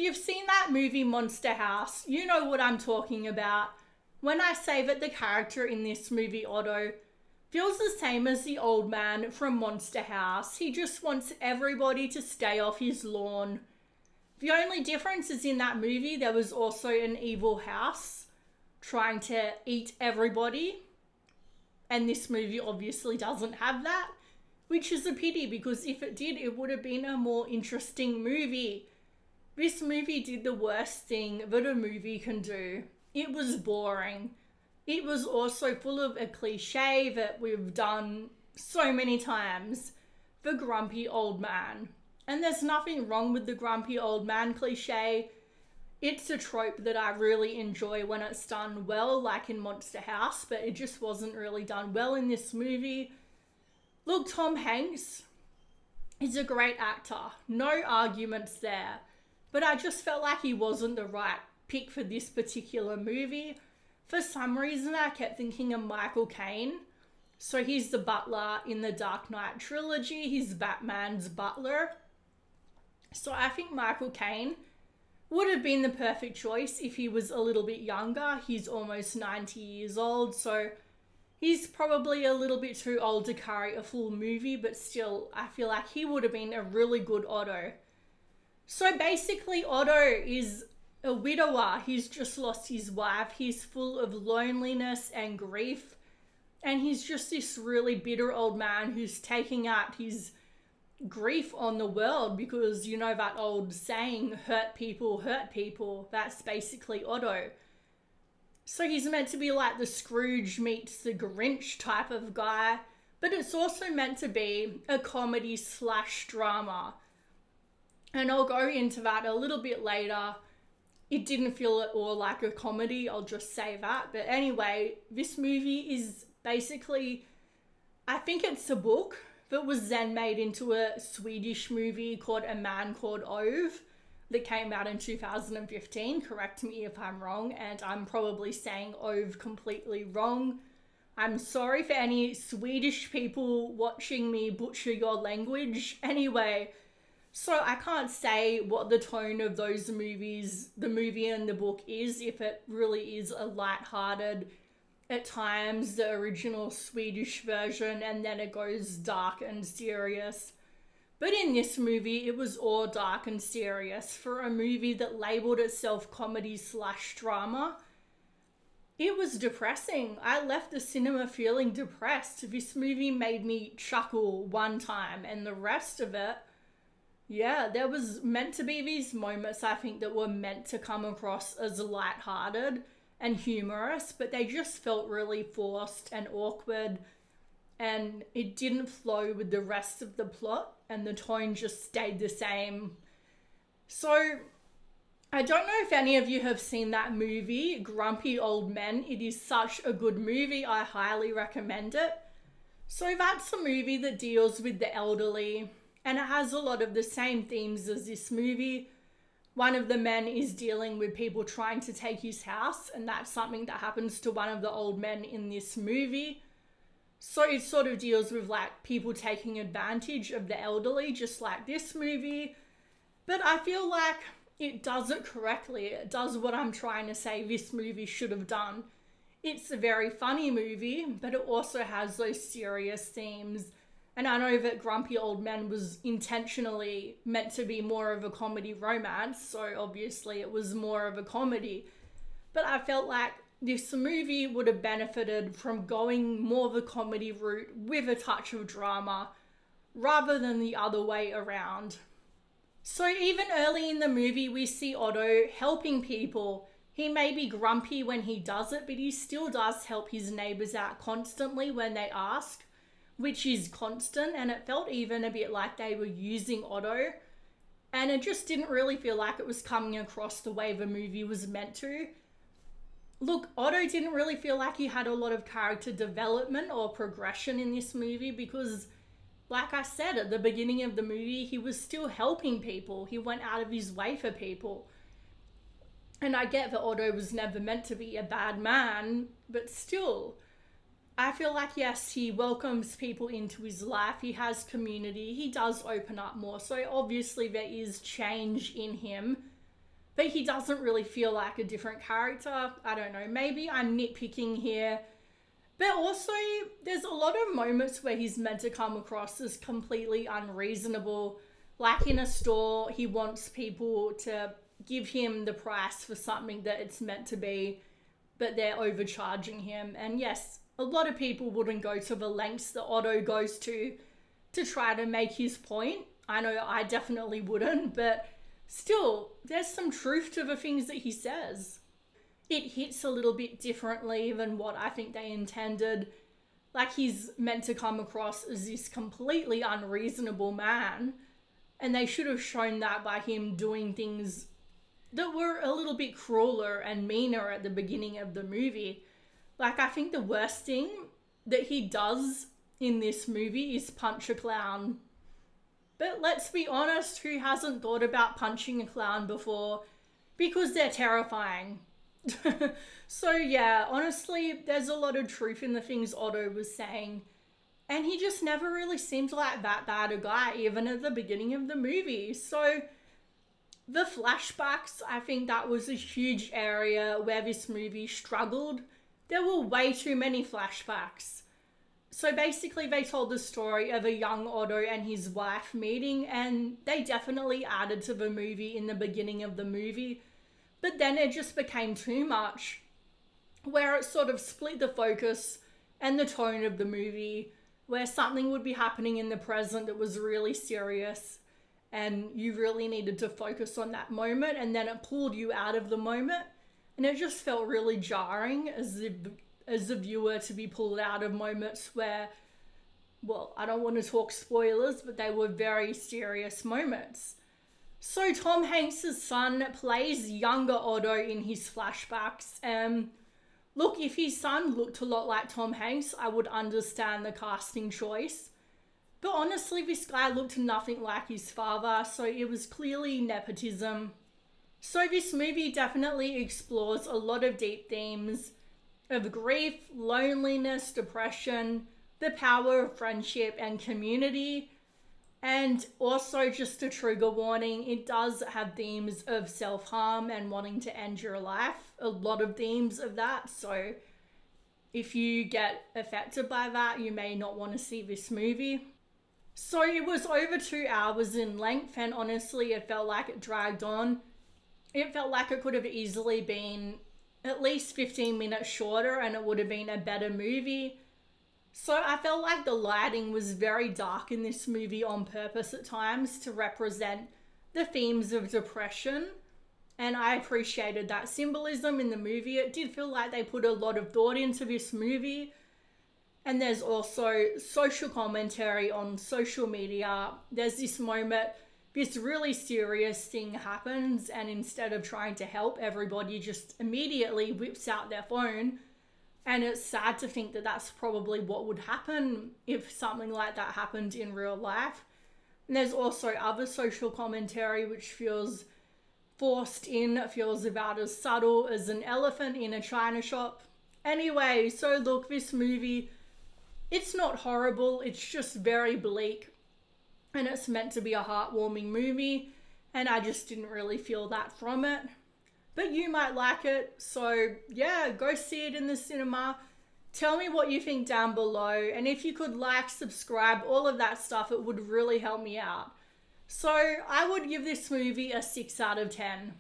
you've seen that movie Monster House, you know what I'm talking about. When I say that the character in this movie, Otto, feels the same as the old man from Monster House. He just wants everybody to stay off his lawn. The only difference is in that movie there was also an evil house trying to eat everybody. And this movie obviously doesn't have that, which is a pity because if it did, it would have been a more interesting movie. This movie did the worst thing that a movie can do. It was boring. It was also full of a cliche that we've done so many times. The grumpy old man. And there's nothing wrong with the grumpy old man cliche. It's a trope that I really enjoy when it's done well, like in Monster House, but it just wasn't really done well in this movie. Look, Tom Hanks is a great actor. No arguments there. But I just felt like he wasn't the right pick for this particular movie. For some reason, I kept thinking of Michael Caine. So he's the butler in the Dark Knight trilogy. He's Batman's butler. So I think Michael Caine would have been the perfect choice if he was a little bit younger. He's almost 90 years old, so he's probably a little bit too old to carry a full movie, but still, I feel like he would have been a really good Otto. So basically, Otto is a widower. He's just lost his wife. He's full of loneliness and grief. And he's just this really bitter old man who's taking out his grief on the world because, you know, that old saying, hurt people, that's basically Otto. So he's meant to be like the Scrooge meets the Grinch type of guy, but it's also meant to be a comedy / drama. And I'll go into that a little bit later. It didn't feel at all like a comedy, I'll just say that. But anyway, this movie is basically, I think it's a book that was then made into a Swedish movie called A Man Called Otto that came out in 2015. Correct me if I'm wrong, and I'm probably saying Ove completely wrong. I'm sorry for any Swedish people watching me butcher your language. Anyway, so I can't say what the tone of those movies, the movie and the book is, if it really is a light-hearted, at times the original Swedish version, and then it goes dark and serious. But in this movie, it was all dark and serious. For a movie that labelled itself comedy / drama, it was depressing. I left the cinema feeling depressed. This movie made me chuckle one time, and the rest of it, yeah, there was meant to be these moments, I think, that were meant to come across as lighthearted and humorous, but they just felt really forced and awkward, and it didn't flow with the rest of the plot, and the tone just stayed the same. So I don't know if any of you have seen that movie, Grumpy Old Men. It is such a good movie. I highly recommend it. So that's a movie that deals with the elderly, and it has a lot of the same themes as this movie. One of the men is dealing with people trying to take his house, and that's something that happens to one of the old men in this movie. So it sort of deals with like people taking advantage of the elderly, just like this movie. But I feel like it does it correctly. It does what I'm trying to say this movie should have done. It's a very funny movie, but it also has those serious themes. And I know that Grumpy Old Men was intentionally meant to be more of a comedy romance, so obviously it was more of a comedy. But I felt like this movie would have benefited from going more the comedy route with a touch of drama, rather than the other way around. So even early in the movie, we see Otto helping people. He may be grumpy when he does it, but he still does help his neighbours out constantly when they ask, which is constant, and it felt even a bit like they were using Otto, and it just didn't really feel like it was coming across the way the movie was meant to. Look, Otto didn't really feel like he had a lot of character development or progression in this movie because, like I said, at the beginning of the movie, he was still helping people. He went out of his way for people. And I get that Otto was never meant to be a bad man, but still, I feel like, yes, he welcomes people into his life. He has community. He does open up more. So obviously there is change in him. but he doesn't really feel like a different character. I don't know, maybe I'm nitpicking here. But also, there's a lot of moments where he's meant to come across as completely unreasonable. Like in a store, he wants people to give him the price for something that it's meant to be, but they're overcharging him. And yes, a lot of people wouldn't go to the lengths that Otto goes to try to make his point. I know I definitely wouldn't, but still, there's some truth to the things that he says. It hits a little bit differently than what I think they intended. Like, he's meant to come across as this completely unreasonable man, and they should have shown that by him doing things that were a little bit crueler and meaner at the beginning of the movie. Like, I think the worst thing that he does in this movie is punch a clown. But let's be honest, who hasn't thought about punching a clown before? Because they're terrifying. So yeah, honestly, there's a lot of truth in the things Otto was saying. And he just never really seemed like that bad a guy, even at the beginning of the movie. So the flashbacks, I think that was a huge area where this movie struggled. There were way too many flashbacks. So basically they told the story of a young Otto and his wife meeting, and they definitely added to the movie in the beginning of the movie. But then it just became too much, where it sort of split the focus and the tone of the movie, where something would be happening in the present that was really serious and you really needed to focus on that moment, and then it pulled you out of the moment. And it just felt really jarring as a viewer to be pulled out of moments where, well, I don't want to talk spoilers, but they were very serious moments. So Tom Hanks' son plays younger Otto in his flashbacks. Look, if his son looked a lot like Tom Hanks, I would understand the casting choice. But honestly, this guy looked nothing like his father, so it was clearly nepotism. So this movie definitely explores a lot of deep themes of grief, loneliness, depression, the power of friendship and community. And also, just a trigger warning, it does have themes of self-harm and wanting to end your life. A lot of themes of that. So if you get affected by that, you may not want to see this movie. So it was over 2 hours in length, and honestly, it felt like it dragged on. It felt like it could have easily been at least 15 minutes shorter and it would have been a better movie. So I felt like the lighting was very dark in this movie on purpose at times to represent the themes of depression. And I appreciated that symbolism in the movie. It did feel like they put a lot of thought into this movie. And there's also social commentary on social media. There's this moment, this really serious thing happens, and instead of trying to help, everybody just immediately whips out their phone. And it's sad to think that that's probably what would happen if something like that happened in real life. And there's also other social commentary which feels forced in, feels about as subtle as an elephant in a china shop. Anyway, so look, this movie, it's not horrible, it's just very bleak. And it's meant to be a heartwarming movie, and I just didn't really feel that from it. But you might like it, so yeah, go see it in the cinema. Tell me what you think down below, and if you could like, subscribe, all of that stuff, it would really help me out. So I would give this movie a 6 out of 10.